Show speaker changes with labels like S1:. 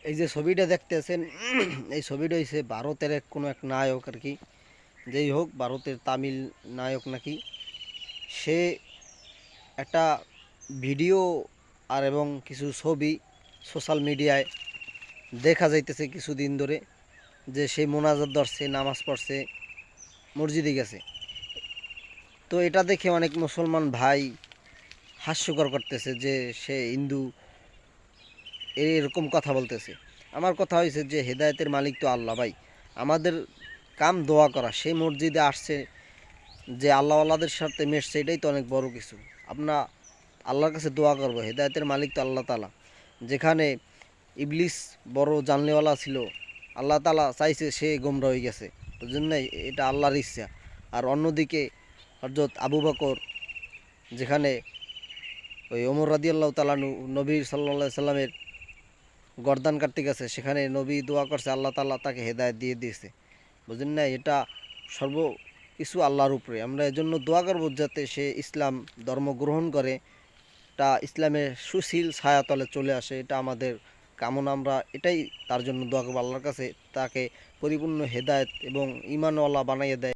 S1: এই যে ছবিটা দেখতেছেন এই ছবিটা হইছে ভারতের কোনো এক নায়ক আর কি। যেই হোক ভারতের তামিল নায়ক নাকি। সে একটা ভিডিও আর এবং কিছু ছবি সোশ্যাল মিডিয়ায় দেখা যাইতেছে কিছুদিন ধরে, যে সে মোনাজাত ধরছে, নামাজ পড়ছে, মসজিদে গেছে। তো এটা দেখে অনেক মুসলমান ভাই হাস্যকর করতেছে যে সে হিন্দু, এরকম কথা বলতেছে। আমার কথা হয়েছে যে হেদায়েতের মালিক তো আল্লাহ ভাই। আমাদের কাম দোয়া করা, সেই মসজিদে আসছে, যে আল্লাহওয়ালাদের সাথে মেশছে, এটাই তো অনেক বড় কিছু। আমরা আল্লাহর কাছে দোয়া করব, হেদায়েতের মালিক তো আল্লাহ তালা। যেখানে ইবলিস বড় জানলেওয়ালা ছিল, আল্লাহ তালা চাইছে সে গোমরা হয়ে গেছে, ওই জন্যই এটা আল্লাহর ইচ্ছা। আর অন্যদিকে হযরত আবু বকর, যেখানে ওই ওমর রাদিয়াল্লাহু তাআলা নবী সাল্লাল্লাহু আলাইহি সাল্লামের গর্দান কাটতে গেছে, সেখানে নবী দোয়া করছে, আল্লাহ তাআলা তাকে হেদায়েত দিয়ে দিয়েছে। বুঝলেন না, এটা সর্ব কিছু আল্লাহর উপরে। আমরা এজন্য দোয়া করব যাতে সে ইসলাম ধর্ম গ্রহণ করে, তা ইসলামের সুশীল ছায়াতলে চলে আসে, এটা আমাদের কামনা। আমরা এটাই তার জন্য দোয়া করব আল্লাহর কাছে, তাকে পরিপূর্ণ হেদায়েত এবং ঈমানওয়ালা বানাইয়ে দেয়।